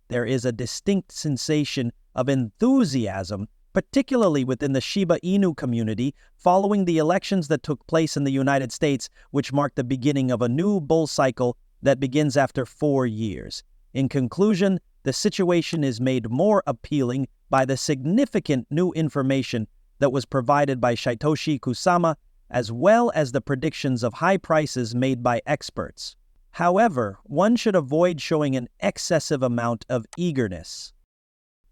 there is a distinct sensation of enthusiasm, particularly within the Shiba Inu community, following the elections that took place in the United States, which marked the beginning of a new bull cycle that begins after 4 years. In conclusion, the situation is made more appealing by the significant new information that was provided by Satoshi Kusama, as well as the predictions of high prices made by experts. However, one should avoid showing an excessive amount of eagerness.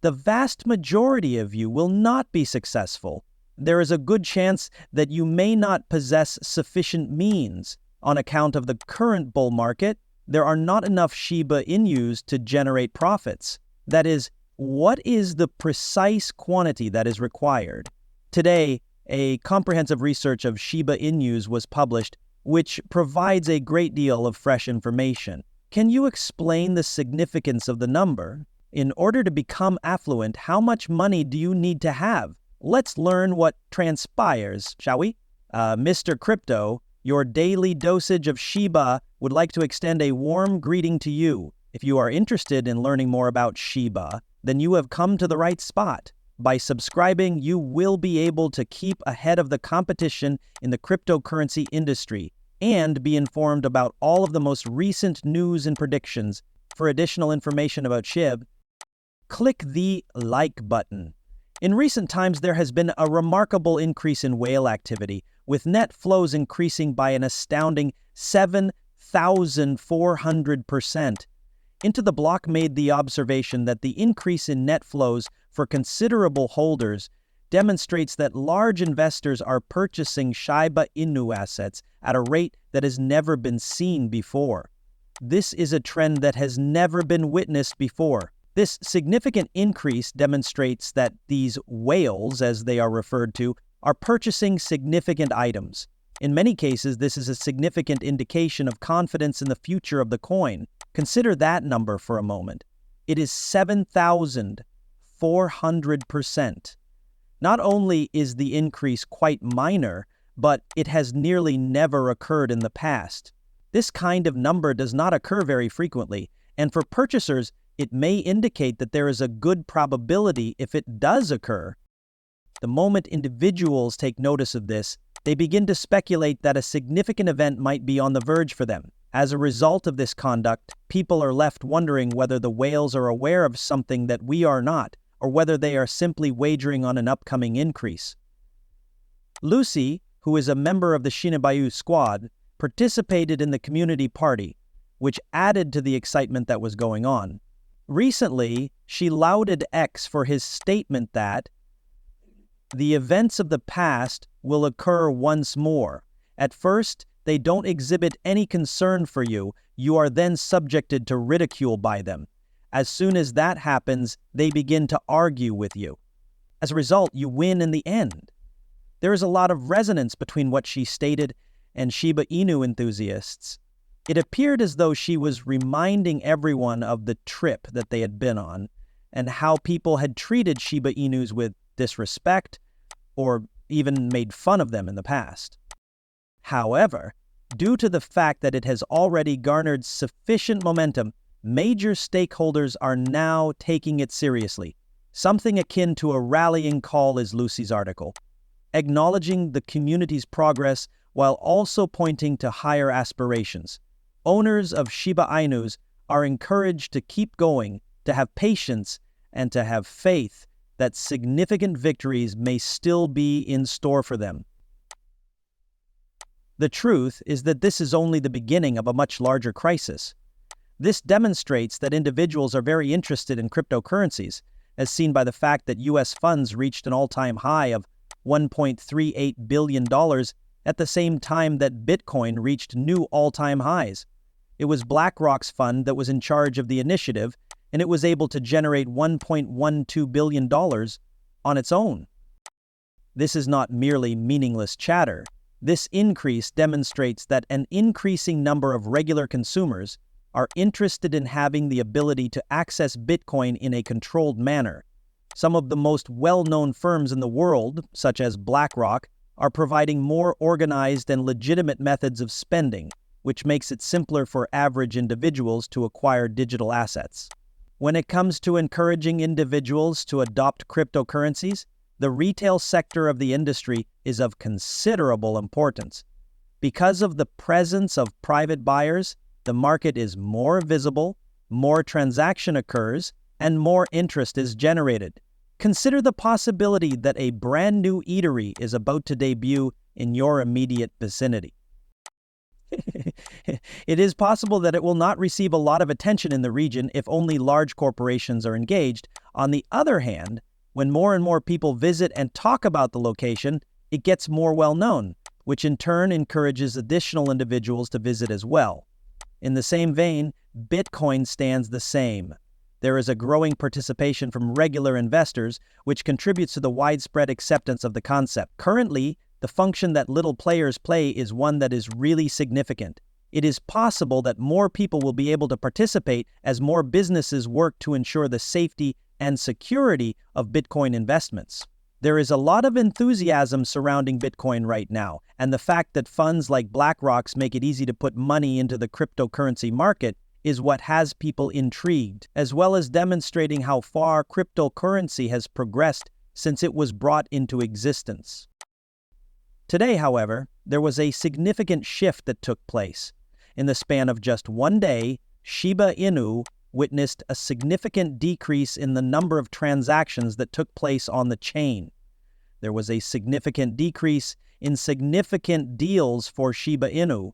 The vast majority of you will not be successful. There is a good chance that you may not possess sufficient means. On account of the current bull market, there are not enough Shiba Inus to generate profits. That is, what is the precise quantity that is required? Today, a comprehensive research of Shiba Inus was published, which provides a great deal of fresh information. Can you explain the significance of the number? In order to become affluent, how much money do you need to have? Let's learn what transpires, shall we? Mr. Crypto, your daily dosage of Shiba would like to extend a warm greeting to you. If you are interested in learning more about Shiba, then you have come to the right spot. By subscribing, you will be able to keep ahead of the competition in the cryptocurrency industry and be informed about all of the most recent news and predictions. For additional information about SHIB, click the like button. In recent times, there has been a remarkable increase in whale activity, with net flows increasing by an astounding 7,400%. Into the Block made the observation that the increase in net flows for considerable holders demonstrates that large investors are purchasing Shiba Inu assets at a rate that has never been seen before. This is a trend that has never been witnessed before. This significant increase demonstrates that these whales, as they are referred to, are purchasing significant items. In many cases, this is a significant indication of confidence in the future of the coin. Consider that number for a moment. It is 7,400%. Not only is the increase quite minor, but it has nearly never occurred in the past. This kind of number does not occur very frequently, and for purchasers, it may indicate that there is a good probability if it does occur. The moment individuals take notice of this, they begin to speculate that a significant event might be on the verge for them. As a result of this conduct, people are left wondering whether the whales are aware of something that we are not, or whether they are simply wagering on an upcoming increase. Lucy, who is a member of the Shinabayu squad, participated in the community party, which added to the excitement that was going on. Recently, she lauded X for his statement that the events of the past will occur once more. At first, they don't exhibit any concern for you. You are then subjected to ridicule by them. As soon as that happens, they begin to argue with you. As a result, you win in the end. There is a lot of resonance between what she stated and Shiba Inu enthusiasts. It appeared as though she was reminding everyone of the trip that they had been on and how people had treated Shiba Inus with disrespect or even made fun of them in the past. However, due to the fact that it has already garnered sufficient momentum, major stakeholders are now taking it seriously. Something akin to a rallying call is Lucy's article, acknowledging the community's progress while also pointing to higher aspirations. Owners of Shiba Inus are encouraged to keep going, to have patience, and to have faith that significant victories may still be in store for them. The truth is that this is only the beginning of a much larger crisis. This demonstrates that individuals are very interested in cryptocurrencies, as seen by the fact that U.S. funds reached an all-time high of $1.38 billion at the same time that Bitcoin reached new all-time highs. It was BlackRock's fund that was in charge of the initiative, and it was able to generate $1.12 billion on its own. This is not merely meaningless chatter. This increase demonstrates that an increasing number of regular consumers are interested in having the ability to access Bitcoin in a controlled manner. Some of the most well-known firms in the world, such as BlackRock, are providing more organized and legitimate methods of spending, which makes it simpler for average individuals to acquire digital assets. When it comes to encouraging individuals to adopt cryptocurrencies, the retail sector of the industry is of considerable importance. Because of the presence of private buyers, the market is more visible, more transaction occurs, and more interest is generated. Consider the possibility that a brand new eatery is about to debut in your immediate vicinity. It is possible that it will not receive a lot of attention in the region if only large corporations are engaged. On the other hand, when more and more people visit and talk about the location, it gets more well known, which in turn encourages additional individuals to visit as well. In the same vein, Bitcoin stands the same. There is a growing participation from regular investors, which contributes to the widespread acceptance of the concept. Currently, the function that little players play is one that is really significant. It is possible that more people will be able to participate as more businesses work to ensure the safety and security of Bitcoin investments. There is a lot of enthusiasm surrounding Bitcoin right now, and the fact that funds like BlackRock's make it easy to put money into the cryptocurrency market is what has people intrigued, as well as demonstrating how far cryptocurrency has progressed since it was brought into existence. Today, however, there was a significant shift that took place. In the span of just one day, Shiba Inu witnessed a significant decrease in the number of transactions that took place on the chain. There was a significant decrease in significant deals for Shiba Inu,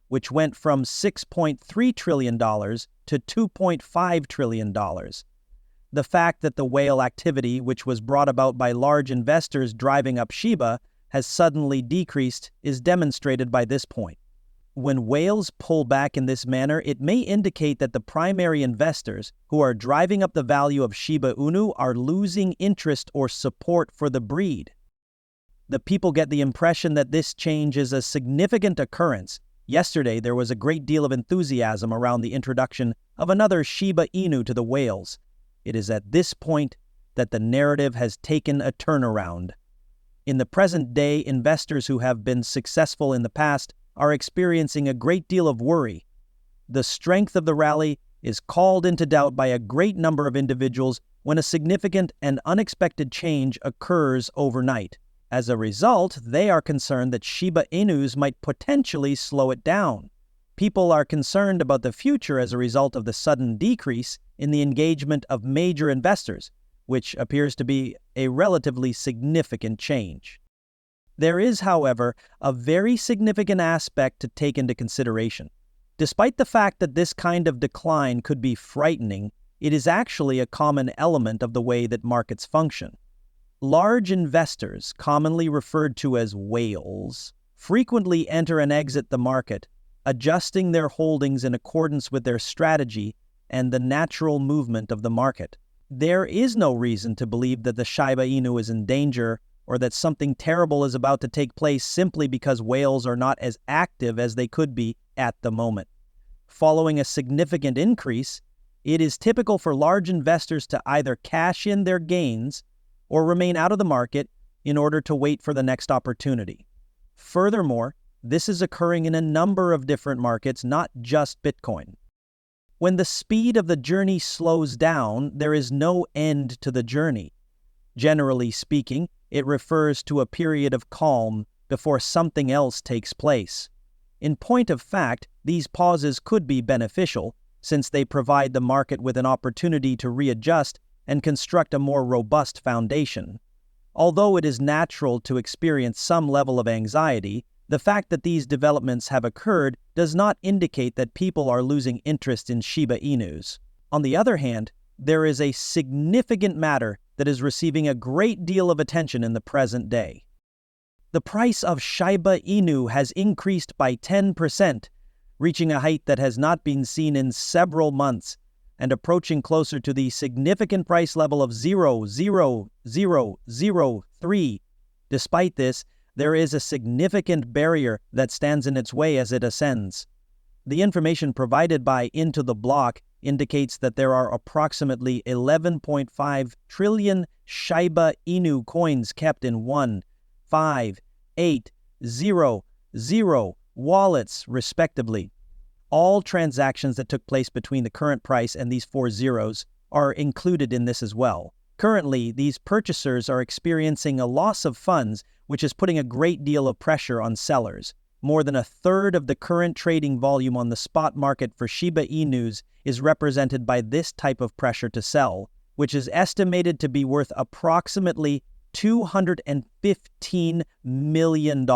which went from $6.3 trillion to $2.5 trillion. The fact that the whale activity, which was brought about by large investors driving up Shiba, has suddenly decreased is demonstrated by this point. When whales pull back in this manner, it may indicate that the primary investors who are driving up the value of Shiba Inu are losing interest or support for the breed. The people get the impression that this change is a significant occurrence. Yesterday, there was a great deal of enthusiasm around the introduction of another Shiba Inu to the whales. It is at this point that the narrative has taken a turnaround. In the present day, investors who have been successful in the past are experiencing a great deal of worry. The strength of the rally is called into doubt by a great number of individuals when a significant and unexpected change occurs overnight. As a result, they are concerned that Shiba Inus might potentially slow it down. People are concerned about the future as a result of the sudden decrease in the engagement of major investors, which appears to be a relatively significant change. There is, however, a very significant aspect to take into consideration. Despite the fact that this kind of decline could be frightening, it is actually a common element of the way that markets function. Large investors, commonly referred to as whales, frequently enter and exit the market, adjusting their holdings in accordance with their strategy and the natural movement of the market. There is no reason to believe that the Shiba Inu is in danger or that something terrible is about to take place simply because whales are not as active as they could be at the moment. Following a significant increase, it is typical for large investors to either cash in their gains or remain out of the market in order to wait for the next opportunity. Furthermore, this is occurring in a number of different markets, not just Bitcoin. When the speed of the journey slows down, there is no end to the journey. Generally speaking, it refers to a period of calm before something else takes place. In point of fact, these pauses could be beneficial, since they provide the market with an opportunity to readjust and construct a more robust foundation. Although it is natural to experience some level of anxiety, the fact that these developments have occurred does not indicate that people are losing interest in Shiba Inus. On the other hand, there is a significant matter that is receiving a great deal of attention in the present day. The price of Shiba Inu has increased by 10%, reaching a height that has not been seen in several months, and approaching closer to the significant price level of 0.00003. Despite this, there is a significant barrier that stands in its way as it ascends. The information provided by Into the Block indicates that there are approximately 11.5 trillion Shiba Inu coins kept in 1, 5, 8, 0, 0 wallets, respectively. All transactions that took place between the current price and these 4 zeros are included in this as well. Currently, these purchasers are experiencing a loss of funds, which is putting a great deal of pressure on sellers. More than a third of the current trading volume on the spot market for Shiba Inus is represented by this type of pressure to sell, which is estimated to be worth approximately $215 million.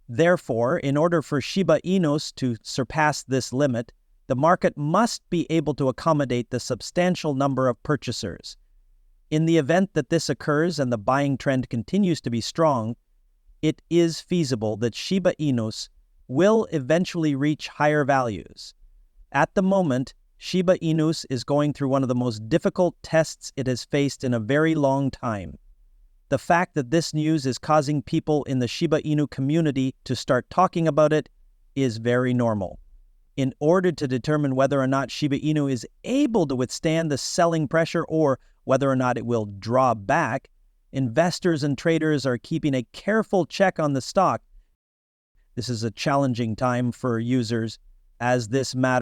Therefore, in order for Shiba Inus to surpass this limit, the market must be able to accommodate the substantial number of purchasers. In the event that this occurs and the buying trend continues to be strong, it is feasible that Shiba Inus will eventually reach higher values. At the moment, Shiba Inus is going through one of the most difficult tests it has faced in a very long time. The fact that this news is causing people in the Shiba Inu community to start talking about it is very normal. In order to determine whether or not Shiba Inu is able to withstand the selling pressure or whether or not it will draw back, investors and traders are keeping a careful check on the stock. This is a challenging time for users, as this matter